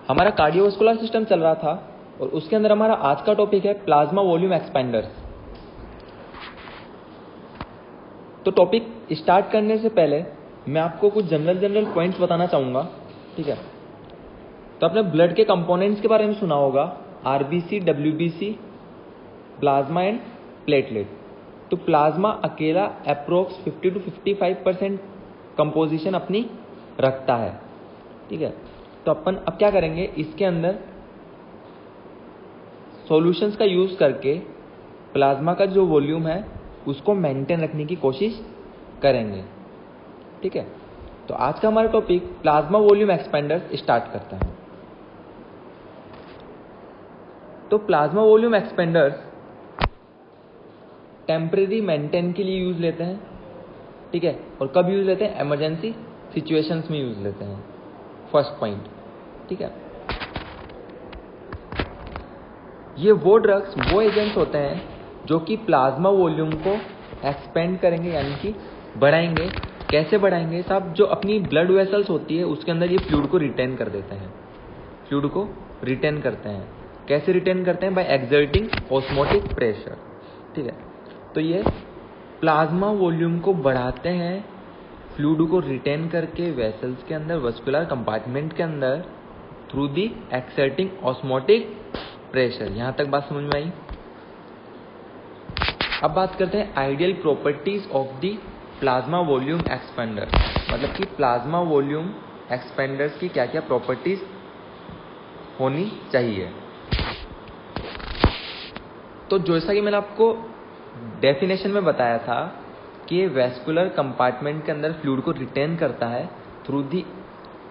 हमारा cardiovascular system चल रहा था और उसके अंदर हमारा आज का टॉपिक है प्लाज्मा वॉल्यूम एक्सपेंडर्स। तो टॉपिक स्टार्ट करने से पहले मैं आपको कुछ जनरल पॉइंट्स बताना चाहूँगा, ठीक है। तो आपने ब्लड के कंपोनेंट्स के बारे में सुना होगा, RBC, WBC, plasma and platelet. तो प्लाज्मा अकेला अप्रोक्स 50 to 55% कंपोजिशन अपनी रखता है, ठीक है। तो अपन अब क्या करेंगे, इसके अंदर सॉल्यूशंस का यूज करके प्लाज्मा का जो वॉल्यूम है उसको मेंटेन रखने की कोशिश करेंगे, ठीक है। तो आज का हमारा topic plasma volume expander start करता है। तो प्लाज्मा वॉल्यूम एक्सपेंडर्स टेम्परेरी मेंटेन के लिए यूज लेते हैं, ठीक है। और कब यूज लेते हैं, इमरजेंसी सिचुएशंस में यूज लेते हैं, फर्स्ट पॉइंट, ठीक है। ये वो ड्रग्स, वो एजेंट्स होते हैं जो कि प्लाज्मा वॉल्यूम को एक्सपेंड करेंगे, यानी कि बढ़ाएंगे। कैसे बढ़ाएंगे साहब, जो अपनी ब्लड वेसल्स होती है उसके अंदर ये फ्लूइड को रिटेन कर देते हैं, फ्लूइड को रिटेन करते हैं। कैसे रिटेन करते हैं, बाय एक्सर्टिंग ऑस्मोटिक प्रेशर, ठीक है। तो ये प्लाज्मा वॉल्यूम को बढ़ाते हैं फ्लूइड को रिटेन करके वेसल्स के अंदर, वस्कुलर कंपार्टमेंट के अंदर, through the exerting osmotic pressure. यहां तक बात समझ में आई। अब बात करते हैं ideal properties of the plasma volume expander, मतलब कि प्लाज्मा वॉल्यूम एक्सपेंडर्स की क्या क्या प्रॉपर्टीज होनी चाहिए। तो जैसा कि मैंने आपको डेफिनेशन में बताया था कि ये वेस्कुलर कंपार्टमेंट के अंदर फ्लूइड को रिटेन करता है थ्रू दी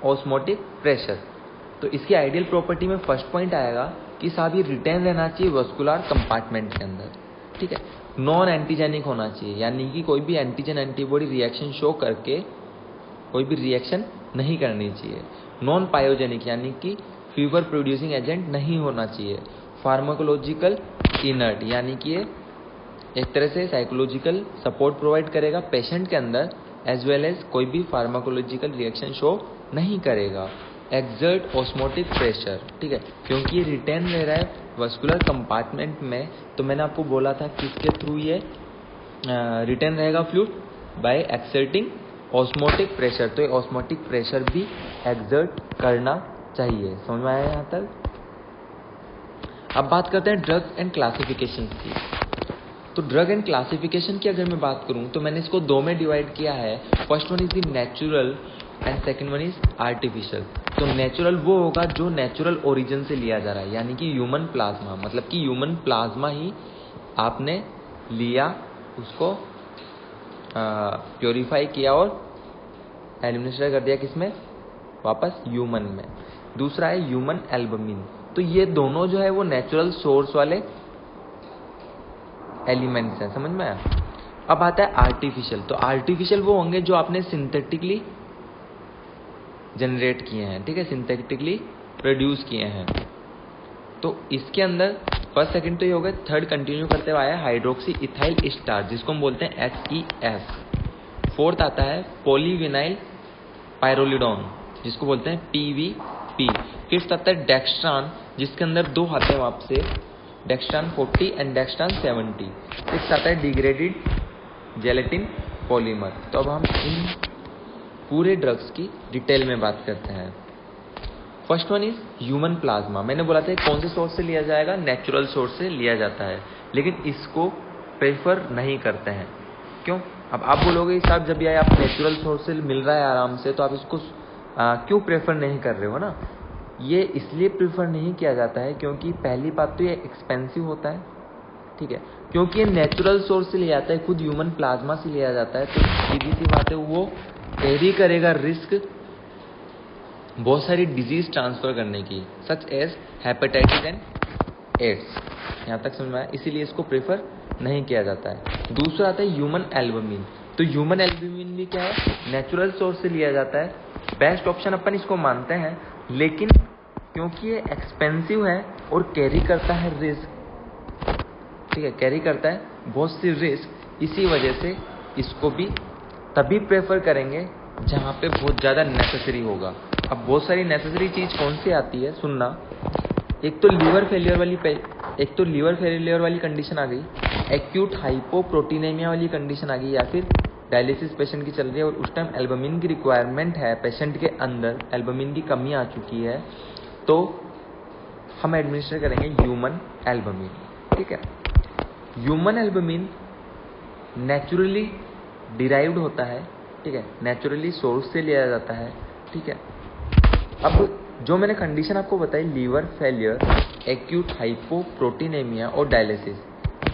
ऑस्मोटिक प्रेशर। तो इसकी आइडियल प्रॉपर्टी में फर्स्ट पॉइंट आएगा कि साहब ये रिटेन रहना चाहिए वेस्कुलर कंपार्टमेंट के अंदर, ठीक है। नॉन एंटीजेनिक होना चाहिए, यानी कि कोई भी एंटीजन एंटीबॉडी रिएक्शन शो करके कोई भी रिएक्शन नहीं करनी चाहिए। नॉन पायोजेनिक, यानी कि फीवर प्रोड्यूसिंग एजेंट नहीं होना चाहिए। फार्माकोलॉजिकल इनर्ट, यानी कि ये एक तरह से साइकोलॉजिकल सपोर्ट प्रोवाइड करेगा पेशेंट के अंदर, एज वेल एज कोई भी फार्माकोलॉजिकल रिएक्शन शो नहीं करेगा। एक्सर्ट ऑस्मोटिक प्रेशर, ठीक है, क्योंकि ये रिटेन रह रहा है वस्कुलर कंपार्टमेंट में। तो मैंने आपको बोला था किसके थ्रू ये रिटेन रहेगा fluid, by exerting osmotic pressure. तो ये ऑस्मोटिक प्रेशर भी एक्सर्ट करना चाहिए। समझ में आया यहाँ तक। अब बात करते हैं ड्रग एंड क्लासिफिकेशन की। तो ड्रग एंड क्लासिफिकेशन की अगर मैं बात करूं तो मैंने इसको दो में डिवाइड किया है। First one is the natural and second one is artificial. तो नेचुरल वो होगा जो नेचुरल ओरिजिन से लिया जा रहा है, यानी कि ह्यूमन प्लाज्मा, मतलब कि ह्यूमन प्लाज्मा ही आपने लिया, उसको प्योरीफाई किया और एलिमिनेट कर दिया किसमें, वापस ह्यूमन में। दूसरा है ह्यूमन एल्बुमिन। तो ये दोनों जो है वो नेचुरल सोर्स वाले एलिमेंट्स हैं, समझ में आया। अब आता है आर्टिफिशियल। तो आर्टिफिशियल वो होंगे जो आपने सिंथेटिकली जनरेट किए हैं, ठीक है, सिंथेटिकली प्रोड्यूस किए हैं। तो इसके अंदर फर्स्ट सेकंड तो ये हो गए, थर्ड कंटिन्यू करते हुए आया हाइड्रोक्सी इथाइल स्टार, जिसको हम बोलते हैं HES। फोर्थ आता है पॉलीविनाइल पायरोलिडोन, जिसको बोलते हैं PVP। फिफ्थ आता है डेक्स्ट्रान, जिसके अंदर दो आते हैं वापस से, डेक्स्ट्रान 40 एंड डेक्स्ट्रान 70। सिक्स आता है डिग्रेडेड जेलेटिन पॉलीमर। तो अब हम इन पूरे ड्रग्स की डिटेल में बात करते हैं। First one is human plasma. मैंने बोला था कौन से सोर्स से लिया जाएगा, नेचुरल सोर्स से लिया जाता है, लेकिन इसको प्रेफर नहीं करते हैं। क्यों? अब आप बोलोगे साहब जब ये आप नेचुरल सोर्स से मिल रहा है आराम से, तो आप इसको क्यों प्रेफर नहीं कर रहे हो ना। ये इसलिए प्रेफर नहीं किया जाता है क्योंकि पहली बात तो ये एक्सपेंसिव होता है, ठीक है, क्योंकि ये नेचुरल सोर्स से लिया जाता है, खुद ह्यूमन प्लाज्मा से लिया जाता है। तो सीधी सी बात है वो कैरी करेगा रिस्क बहुत सारी डिजीज ट्रांसफर करने की, such as hepatitis and AIDS. यहाँ तक समझ में आया, इसीलिए इसको प्रेफर नहीं किया जाता है। दूसरा आता है ह्यूमन एल्बुमिन। तो ह्यूमन एल्बुमिन भी क्या है, नेचुरल सोर्स से लिया जाता है, बेस्ट ऑप्शन अपन इसको मानते हैं, लेकिन क्योंकि ये एक्सपेंसिव है और कैरी करता है रिस्क, ठीक है, कैरी करता है बहुत सी रिस्क, इसी वजह से इसको भी तभी प्रेफर करेंगे जहाँ पे बहुत ज़्यादा नेसेसरी होगा। अब बहुत सारी नेसेसरी चीज कौन सी आती है सुनना। एक तो लीवर फेलियर वाली कंडीशन आ गई, एक्यूट हाइपोप्रोटीनेमिया वाली कंडीशन आ गई, या फिर डायलिसिस पेशेंट की चल रही है और उस टाइम एल्बुमिन की रिक्वायरमेंट है, पेशेंट के अंदर एल्बुमिन की कमी आ चुकी है, तो हम एडमिनिस्टर करेंगे ह्यूमन एल्बुमिन। ठीक है, ह्यूमन एल्बुमिन नेचुरली डिराइव्ड होता है। ठीक है, नेचुरली सोर्स से लिया जाता है। ठीक है, अब जो मैंने कंडीशन आपको बताई, लीवर फेलियर, एक्यूट हाइपोप्रोटीनेमिया और डायलिसिस,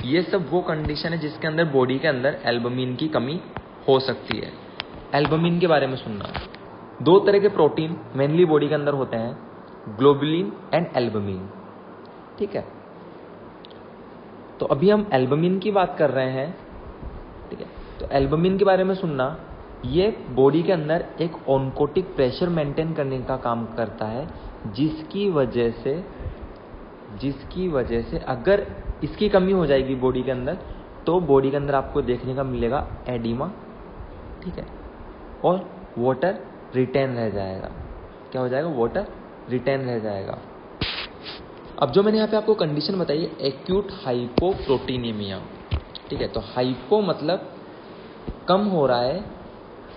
ये सब वो कंडीशन है जिसके अंदर बॉडी के अंदर एल्बुमिन की कमी हो सकती है। एल्बुमिन के बारे में सुनना, दो तरह के प्रोटीन मेनली बॉडी के अंदर होते हैं, ग्लोबुलिन एंड एल्बुमिन। ठीक है, तो अभी हम एल्बुमिन की बात कर रहे हैं। ठीक है, तो एल्बुमिन के बारे में सुनना, ये बॉडी के अंदर एक ऑनकोटिक प्रेशर मेंटेन करने का काम करता है, जिसकी वजह से अगर इसकी कमी हो जाएगी बॉडी के अंदर, तो बॉडी के अंदर आपको देखने का मिलेगा एडिमा। ठीक है, और वाटर रिटेन रह जाएगा। क्या हो जाएगा? वाटर रिटेन रह जाएगा। अब जो मैंने यहाँ पे आपको कंडीशन बताई है, एक्यूट हाइपोप्रोटीनेमिया। ठीक है, तो हाइपो मतलब कम हो रहा है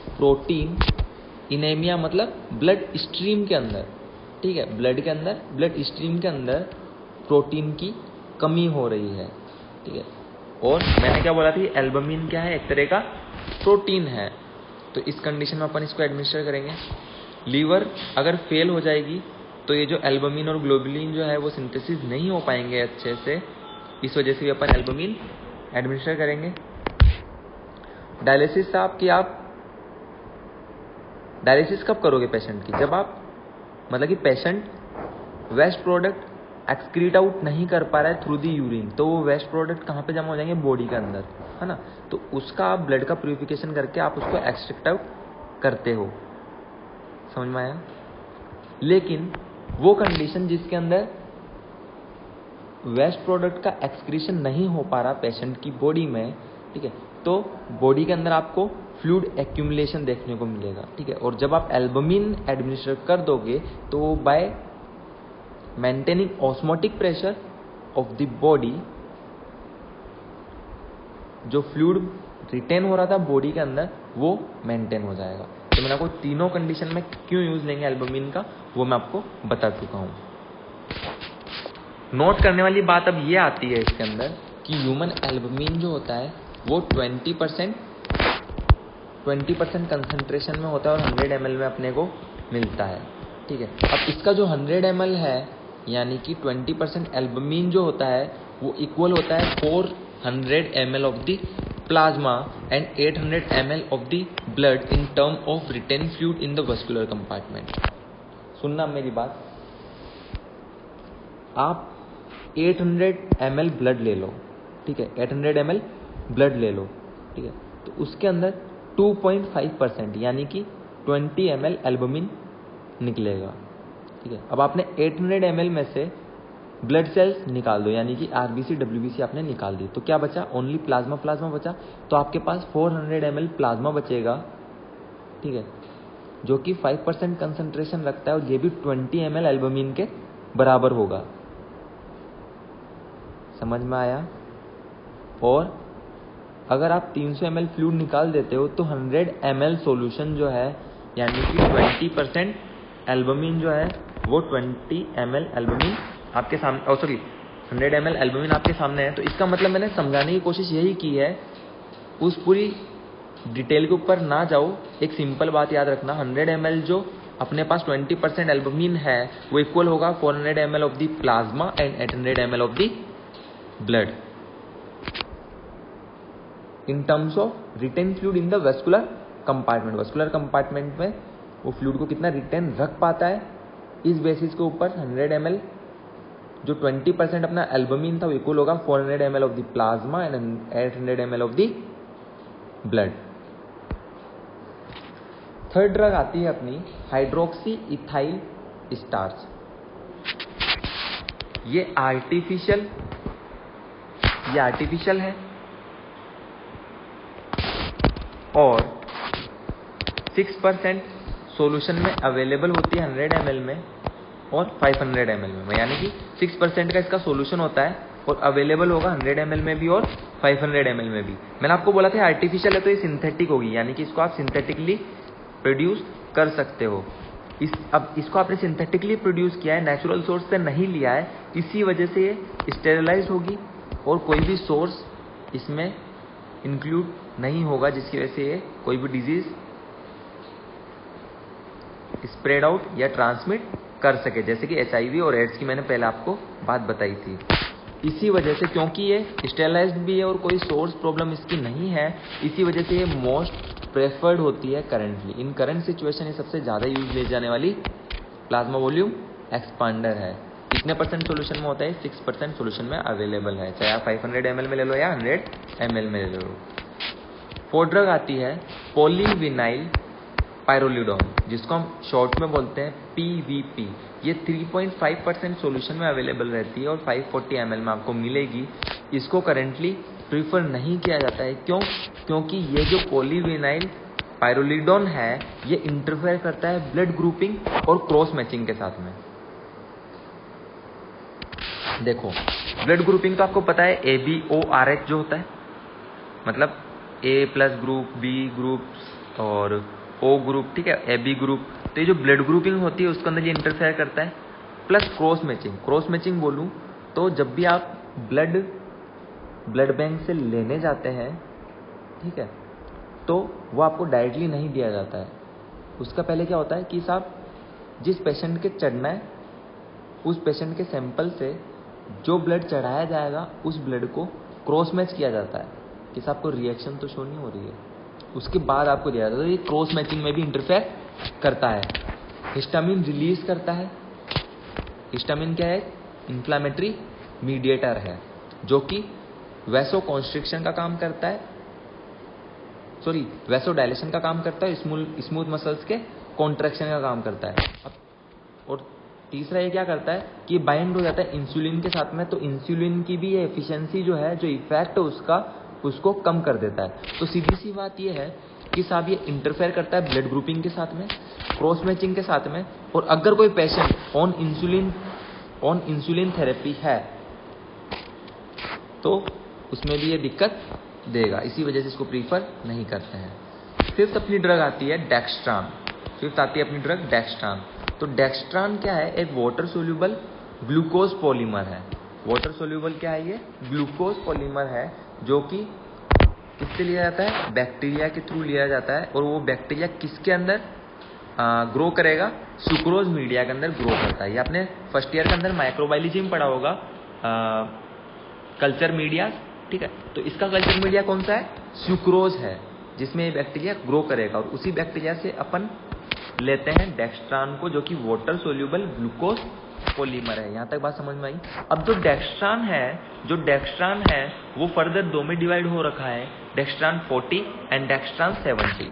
प्रोटीन, इनेमिया मतलब ब्लड स्ट्रीम के अंदर। ठीक है, ब्लड स्ट्रीम के अंदर प्रोटीन की कमी हो रही है। ठीक है, और मैंने क्या बोला था, एल्बुमिन क्या है? एक तरह का प्रोटीन है। तो इस कंडीशन में अपन इसको एडमिनिस्टर करेंगे। लीवर अगर फेल हो जाएगी तो ये जो एल्बुमिन और ग्लोबुलिन जो है वो सिंथेसिस नहीं हो पाएंगे अच्छे से, इस वजह से भी अपन एल्बुमिन एडमिनिस्टर करेंगे। डायलिसिस साहब कि आप डायलिसिस कब करोगे पेशेंट की? जब आप मतलब कि patient waste product excrete out नहीं कर पा रहा है थ्रू दी यूरिन, तो वो वेस्ट प्रोडक्ट कहाँ पे जमा हो जाएंगे? बॉडी के अंदर, है ना। तो उसका आप ब्लड का प्यूरिफिकेशन करके आप उसको एक्सट्रैक्ट आउट करते हो। समझ में आया? लेकिन वो कंडीशन जिसके अंदर वेस्ट प्रोडक्ट का एक्सक्रीशन नहीं हो पा रहा पेशेंट की बॉडी में, ठीक है, तो बॉडी के अंदर आपको फ्लूइड एक्यूमुलेशन देखने को मिलेगा। ठीक है, और जब आप एल्बुमिन एडमिनिस्टर कर दोगे तो bye maintaining osmotic pressure of the body, जो फ्लूइड रिटेन हो रहा था बॉडी के अंदर वो मेंटेन हो जाएगा। तो मैंने आपको तीनों कंडीशन में क्यों यूज लेंगे एल्बुमिन का, वो मैं आपको बता चुका हूं। नोट करने वाली बात अब ये आती है इसके अंदर कि ह्यूमन एल्बुमिन जो होता है वो 20% कंसंट्रेशन में होता है और 100 ml में अपने को मिलता है। ठीक है, अब इसका जो 100 ml है, यानी कि 20% एल्बुमिन जो होता है वो इक्वल होता है 400 ml of the plasma and 800 ml of the blood in term of retain fluid in the vascular compartment. सुनना मेरी बात, आप 800 ml ब्लड ले लो। ठीक है, 800 ml ब्लड ले लो। ठीक है, तो उसके अंदर 2.5% यानी कि 20 ml एल्बुमिन निकलेगा। ठीक है, अब आपने 800 ml में से ब्लड सेल्स निकाल दो, यानी कि आरबीसी डब्ल्यूबीसी आपने निकाल दी, तो क्या बचा? ओनली प्लाज्मा बचा। तो आपके पास 400 ml प्लाज्मा बचेगा। ठीक है, जो कि 5% कंसंट्रेशन रखता है और ये भी 20 ml एल्बुमिन के बराबर होगा। समझ में आया? और अगर आप 300 ml फ्लूइड निकाल देते हो तो 100 ml सॉल्यूशन जो है, यानी कि 20% एल्बुमिन जो है वो 20 ml एल्बुमिन आपके सामने, 100 ml एल्बुमिन आपके सामने है। तो इसका मतलब मैंने समझाने की कोशिश यही की है, उस पूरी डिटेल के ऊपर ना जाओ। एक सिंपल बात याद रखना, 100 ml जो अपने पास 20% एल्बुमिन है वो इक्वल होगा 400 ml of the plasma and 800 ml of the blood in terms of retain fluid in the vascular compartment. Vascular compartment में वो फ्लूइड को कितना रिटेन रख पाता है, इस बेसिस के ऊपर 100 ml जो 20% अपना एल्बुमिन था वो इक्वल होगा 400 ml of the plasma and 800 ml of the blood. Third drug आती है अपनी हाइड्रोक्सी इथाइल स्टार्च। ये आर्टिफिशियल है और 6% सॉल्यूशन में अवेलेबल होती है 100 ml में और 500 ml में, यानी कि 6% का इसका सॉल्यूशन होता है और अवेलेबल होगा 100 ml में भी और 500 ml में भी। मैंने आपको बोला था आर्टिफिशियल है तो ये सिंथेटिक होगी, यानी कि इसको आप सिंथेटिकली प्रोड्यूस कर सकते हो। अब इसको आपने सिंथेटिकली प्रोड्यूस किया है, नेचुरल सोर्स से नहीं लिया है, इसी वजह से ये स्टेरिलाइज्ड होगी और कोई भी सोर्स इसमें इंक्लूड नहीं होगा, जिसकी वजह से ये कोई भी डिजीज स्प्रेड आउट या ट्रांसमिट कर सके, जैसे कि HIV और एड्स की मैंने पहले आपको बात बताई थी। इसी वजह से, क्योंकि ये स्टेरिलाइज्ड भी है और कोई सोर्स प्रॉब्लम इसकी नहीं है, इसी वजह से ये मोस्ट प्रेफर्ड होती है करेंटली। इन करंट सिचुएशन ये सबसे ज़्यादा यूज ले जाने वाली प्लाज्मा वॉल्यूम एक्सपांडर है। कितने % सोल्यूशन में होता है? 6% सोल्यूशन में अवेलेबल है, चाहे आप 500 ml में ले लो या 100 ml में ले लो। फोर्थ ड्रग आती है पॉलीविनाइल पायरोलिडोन, जिसको हम शॉर्ट में बोलते हैं PVP। ये 3.5% सोल्यूशन में अवेलेबल रहती है और 540 ml में आपको मिलेगी। इसको करेंटली प्रीफर नहीं किया जाता है, क्यों? क्योंकि ये जो पॉलीविनाइल पायरोलिडोन है ये इंटरफेयर करता है ब्लड ग्रुपिंग और क्रॉस मैचिंग के साथ में। देखो, ब्लड ग्रुपिंग तो आपको पता है ABORH जो होता है, मतलब A+ ग्रुप, B ग्रुप और O ग्रुप, ठीक है, AB ग्रुप। तो ये जो ब्लड ग्रुपिंग होती है उसके अंदर ये इंटरफेयर करता है, plus cross matching. Cross matching बोलूँ तो जब भी आप ब्लड बैंक से लेने जाते हैं, ठीक है, तो वो आपको डायरेक्टली नहीं दिया जाता है। उसका पहले क्या होता है कि साहब जिस पेशेंट के चढ़ना है उस पेशेंट के सैंपल से जो ब्लड चढ़ाया जाएगा उस ब्लड को क्रॉस मैच किया जाता है कि साहब को रिएक्शन तो शो नहीं हो रही है, उसके बाद आपको दिया जाता है। तो ये क्रॉस मैचिंग में भी इंटरफेयर करता है। हिस्टामिन रिलीज करता है। हिस्टामिन क्या है? इन्फ्लामेटरी मीडिएटर है, जो कि वैसो कॉन्स्ट्रिक्शन का काम करता है, वैसो डायलेशन का काम करता है, स्मूथ मसल्स के कॉन्ट्रैक्शन का काम करता है। और तीसरा ये क्या करता है कि बाइंड हो जाता है इंसुलिन के साथ में, तो इंसुलिन की भी ये एफिशिएंसी जो है, जो इफेक्ट है उसका, उसको कम कर देता है। तो सीधी सी बात ये है कि साहब ये इंटरफेयर करता है ब्लड ग्रुपिंग के साथ में, क्रॉस मैचिंग के साथ में, और अगर कोई पेशेंट ऑन इंसुलिन थेरेपी है तो उसमें भी ये दिक्कत देगा। इसी वजह से इसको प्रीफर नहीं करते हैं। फिफ्थ अपनी ड्रग आती है डेक्स्ट्रान। फिफ्थ आती है अपनी ड्रग डेक्स्ट्रान। तो डेक्स्ट्रान क्या है? एक वाटर सोल्यूबल ग्लूकोज पॉलीमर है। वाटर सोल्यूबल क्या है? ये ग्लूकोज पॉलीमर है, जो कि किससे लिया जाता है? बैक्टीरिया के थ्रू लिया जाता है। और वो बैक्टीरिया किसके अंदर ग्रो करेगा? सुक्रोज मीडिया के अंदर ग्रो करता है। ये आपने फर्स्ट ईयर के अंदर माइक्रोबायोलॉजी में पढ़ा होगा, कल्चर मीडिया, ठीक है। तो इसका कल्चर मीडिया कौन सा है? सुक्रोज है, जिसमें ये बैक्टीरिया ग्रो करेगा। और उसी बैक्टीरिया से अपन लेते हैं डेक्स्ट्रान को, जो कि वाटर सोल्यूबल ग्लूकोज पॉलीमर है। यहाँ तक बात समझ में आई? अब जो डेक्स्ट्रान है वो फर्दर दो में डिवाइड हो रखा है, डेक्स्ट्रान 40 एंड डेक्स्ट्रान 70।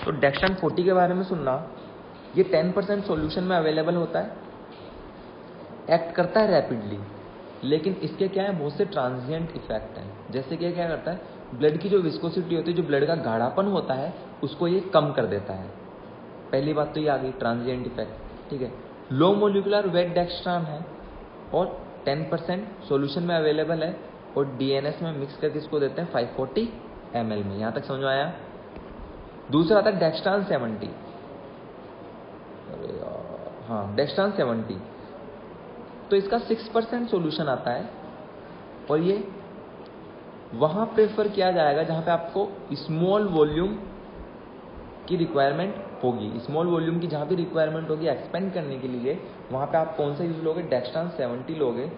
तो डेक्स्ट्रान 40 के बारे में सुनना, ये 10% सॉल्यूशन में अवेलेबल होता है, एक्ट करता है रैपिडली, लेकिन इसके क्या है? बहुत से ट्रांजिएंट इफेक्ट हैं। जैसे कि क्या करता है? ब्लड की जो विस्कोसिटी होती है, जो ब्लड का गाढ़ापन होता है, उसको ये कम कर देता है। पहली बात तो ये आ गई, ट्रांजिएंट इफेक्ट, ठीक है। लो मोलिकुलर वेट डेक्स्ट्रान है और 10% सॉल्यूशन में अवेलेबल है, और DNS में मिक्स करके इसको देते हैं 540 ml में। यहाँ तक समझ में आया? दूसरा आता है डेक्स्ट्रान 70। हाँ, डेक्स्ट्रान 70, तो इसका 6% सॉल्यूशन आता है, और ये वहाँ प्रेफर किया जाएगा जहाँ पे आपको स्मॉल वॉल्यूम की रिक्वायरमेंट होगी। स्मॉल वॉल्यूम की जहाँ भी रिक्वायरमेंट होगी एक्सपेंड करने के लिए, वहाँ पे आप कौन सा यूज लोगे? डेक्स्ट्रान 70 लोगे।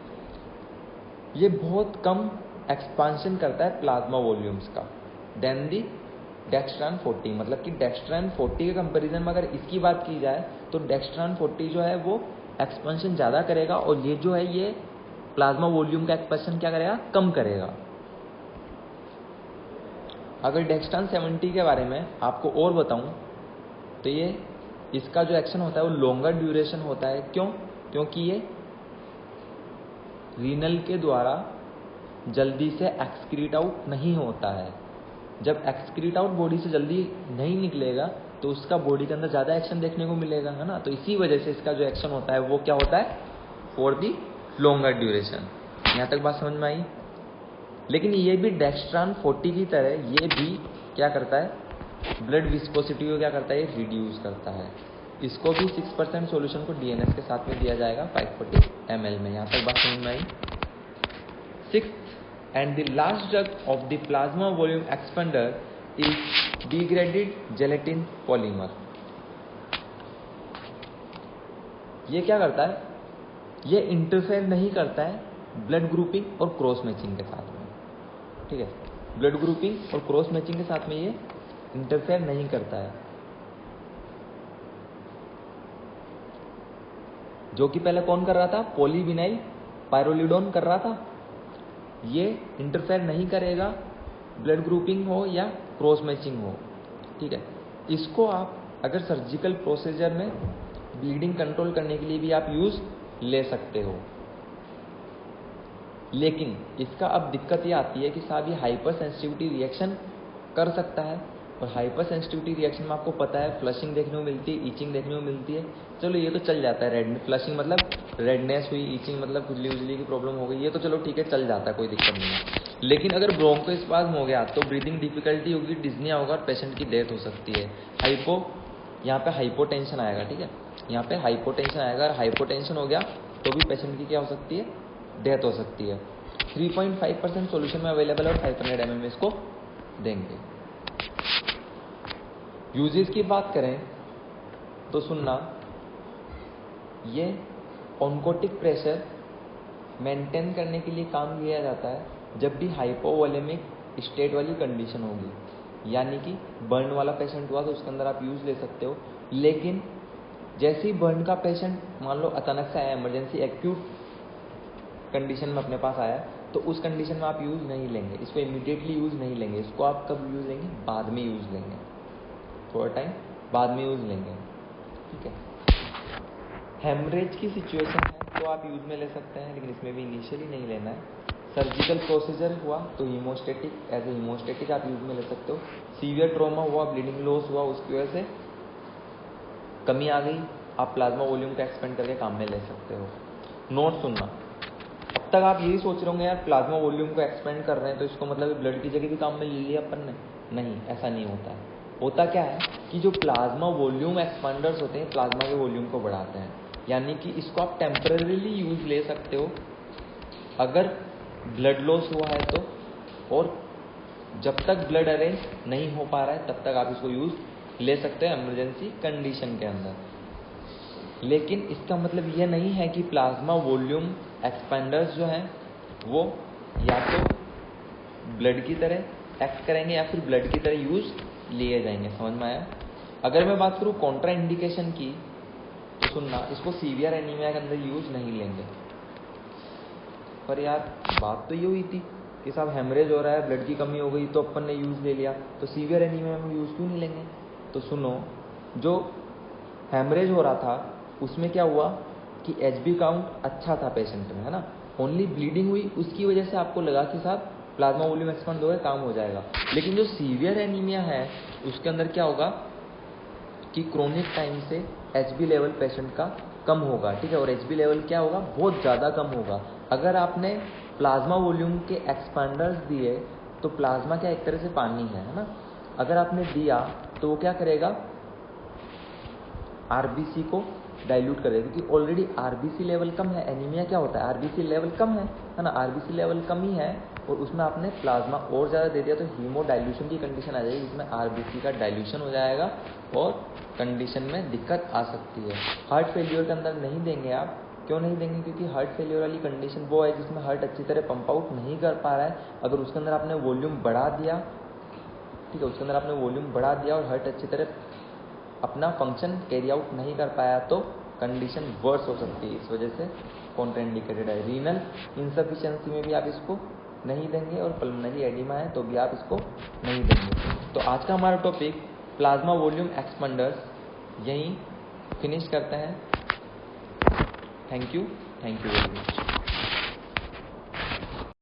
ये बहुत कम एक्सपांशन करता है प्लाज्मा वॉल्यूम्स का देन दी डेक्स्ट्रान 40। मतलब कि डेक्स्ट्रान 40 के कंपैरिजन में अगर इसकी बात की जाए तो डेक्स्ट्रान 40 जो है वो एक्सपेंशन ज़्यादा करेगा, और ये जो है ये प्लाज्मा वॉल्यूम का एक्सपेंशन क्या करेगा? कम करेगा। अगर डेक्स्ट्रान 70 के बारे में आपको और बताऊं तो ये इसका जो एक्शन होता है वो लॉन्गर ड्यूरेशन होता है। क्यों? क्योंकि ये रीनल के द्वारा जल्दी से एक्सक्रीट आउट नहीं होता है। जब एक्सक्रीट आउट बॉडी से जल्दी नहीं निकलेगा तो उसका बॉडी के अंदर ज़्यादा एक्शन देखने को मिलेगा, है ना। तो इसी वजह से इसका जो एक्शन होता है वो क्या होता है, फॉर दी लॉन्गर ड्यूरेशन। यहाँ तक बात समझ में आई। लेकिन ये भी डेक्स्ट्रान 40 की तरह ये भी क्या करता है, ब्लड विस्कोसिटी को क्या करता है, ये रिड्यूस करता है। इसको भी 6% सॉल्यूशन को डीएनएस के साथ में दिया जाएगा 540 ml में। यहाँ तक बात समझ में आई। 6th and the last drug of the plasma volume expander is degraded gelatin polymer. ये क्या करता है, ये इंटरफेयर नहीं करता है ब्लड ग्रुपिंग और क्रॉस मैचिंग के साथ में, ठीक है। ब्लड ग्रुपिंग और क्रॉस मैचिंग के साथ में ये इंटरफेयर नहीं करता है, जो कि पहले कौन कर रहा था, पॉलीविनाइल पायरोलिडोन कर रहा था। ये इंटरफेयर नहीं करेगा ब्लड ग्रुपिंग हो या क्रॉस मैचिंग हो, ठीक है। इसको आप अगर सर्जिकल प्रोसीजर में ब्लीडिंग कंट्रोल करने के लिए भी आप यूज ले सकते हो। लेकिन इसका अब दिक्कत ये आती है कि साहब ये हाइपर सेंसिटिविटी रिएक्शन कर सकता है, और हाइपर सेंसिटिविटी रिएक्शन में आपको पता है फ्लशिंग देखने को मिलती है, ईचिंग देखने को मिलती है। चलो ये तो चल जाता है, रेड फ्लशिंग मतलब रेडनेस हुई, ईचिंग मतलब खुजली उजली की प्रॉब्लम हो गई, ये तो चलो ठीक है, चल जाता है, कोई दिक्कत नहीं है। लेकिन अगर ब्रोंकोस्पाज्म हो गया तो ब्रीदिंग डिफिकल्टी होगी, डिस्निया होगा और पेशेंट की डेथ हो सकती है। यहाँ पे हाइपोटेंशन आएगा, ठीक है, यहाँ पे हाइपोटेंशन आएगा। अगर हाइपोटेंशन हो गया तो भी पेशेंट की क्या हो सकती है, डेथ हो सकती है। 3.5% सॉल्यूशन में अवेलेबल है और 500 ml में इसको देंगे। यूजेस की बात करें तो सुनना, ये ऑन्कोटिक प्रेशर मेंटेन करने के लिए काम लिया जाता है जब भी हाइपोवोलेमिक स्टेट वाली कंडीशन होगी, यानी कि बर्न वाला पेशेंट हुआ तो उसके अंदर आप यूज ले सकते हो। लेकिन जैसे ही बर्न का पेशेंट मान लो अचानक से आया, इमरजेंसी एक्यूट कंडीशन में अपने पास आया, तो उस कंडीशन में आप यूज नहीं लेंगे, इसको इमीडिएटली यूज नहीं लेंगे। इसको आप कब यूज लेंगे, बाद में यूज लेंगे, थोड़ा टाइम बाद में यूज लेंगे, ठीक है। हेमरेज की सिचुएशन है तो आप यूज में ले सकते हैं, लेकिन इसमें भी इनिशियली नहीं लेना है। सर्जिकल प्रोसीजर हुआ तो हीमोस्टेटिक, एज ए हीमोस्टेटिक आप यूज में ले सकते हो। सीवियर ट्रॉमा हुआ, ब्लीडिंग लॉस हुआ, उसकी वजह से कमी आ गई, आप प्लाज्मा वॉल्यूम को एक्सपेंड करके काम में ले सकते हो। नोट सुनना, अब तक आप यही सोच रहे होंगे यार प्लाज्मा वॉल्यूम को एक्सपेंड कर रहे हैं तो इसको मतलब ब्लड की जगह भी काम में ले लिया अपन ने। नहीं, ऐसा नहीं होता है। होता क्या है कि जो प्लाज्मा वॉल्यूम एक्सपेंडर्स होते हैं प्लाज्मा के वॉल्यूम को बढ़ाते हैं, यानी कि इसको आप टेम्परेरीली यूज ले सकते हो अगर ब्लड लॉस हुआ है तो, और जब तक ब्लड अरेंज नहीं हो पा रहा है तब तक आप इसको यूज ले सकते हैं इमरजेंसी कंडीशन के अंदर। लेकिन इसका मतलब यह नहीं है कि प्लाज्मा वॉल्यूम एक्सपेंडर्स जो हैं वो या तो ब्लड की तरह एक्ट करेंगे या फिर ब्लड की तरह यूज लिए जाएंगे। समझ में आया। अगर मैं बात करूं कॉन्ट्रा इंडिकेशन की तो सुनना, इसको सीवियर एनीमिया के अंदर यूज नहीं लेंगे। पर यार बात तो ये हुई थी कि साहब हेमरेज हो रहा है, ब्लड की कमी हो गई तो अपन ने यूज ले लिया, तो सीवियर एनीमिया में यूज क्यों नहीं लेंगे। तो सुनो, जो हेमरेज हो रहा था उसमें क्या हुआ कि एचबी काउंट अच्छा था पेशेंट में, है ना, ओनली ब्लीडिंग हुई, उसकी वजह से आपको लगा कि साहब प्लाज्मा वॉल्यूम एक्सपेंड हो गया, काम हो जाएगा। लेकिन जो सीवियर एनीमिया है उसके अंदर क्या होगा कि क्रोनिक टाइम से एचबी लेवल पेशेंट का कम होगा, ठीक है, और एचबी लेवल क्या होगा, बहुत ज़्यादा कम होगा। अगर आपने प्लाज्मा वॉल्यूम के एक्सपेंडर्स दिए तो प्लाज्मा क्या एक तरह से पानी है ना, अगर आपने दिया तो वो क्या करेगा, आरबीसी को डाइल्यूट करेगा, क्योंकि ऑलरेडी आरबीसी लेवल कम है। एनीमिया क्या होता है, आरबीसी लेवल कम है ना, आरबीसी लेवल कम ही है, और उसमें आपने प्लाज्मा और ज़्यादा दे दिया तो हीमो डाइल्यूशन की कंडीशन आ जाएगी, जिसमें आरबीसी का डाइल्यूशन हो जाएगा और कंडीशन में दिक्कत आ सकती है। हार्ट फेलियर के अंदर नहीं देंगे आप, क्यों नहीं देंगे, क्योंकि हार्ट फेलियर वाली कंडीशन वो है जिसमें हार्ट अच्छी तरह पंप आउट नहीं कर पा रहा है। अगर उसके अंदर आपने वॉल्यूम बढ़ा दिया, ठीक है, उसके अंदर आपने वॉल्यूम बढ़ा दिया और हार्ट अच्छी तरह अपना फंक्शन कैरी आउट नहीं कर पाया तो कंडीशन वर्स हो सकती है। इस वजह से कॉन्ट्राइंडिकेटेड है। रीनल इनसफिशिएंसी में भी आप इसको नहीं देंगे, और पल्मोनरी एडिमा है तो भी आप इसको नहीं देंगे। तो आज का हमारा टॉपिक प्लाज्मा वॉल्यूम एक्सपेंडर्स यहीं फिनिश करते हैं। Thank you very much.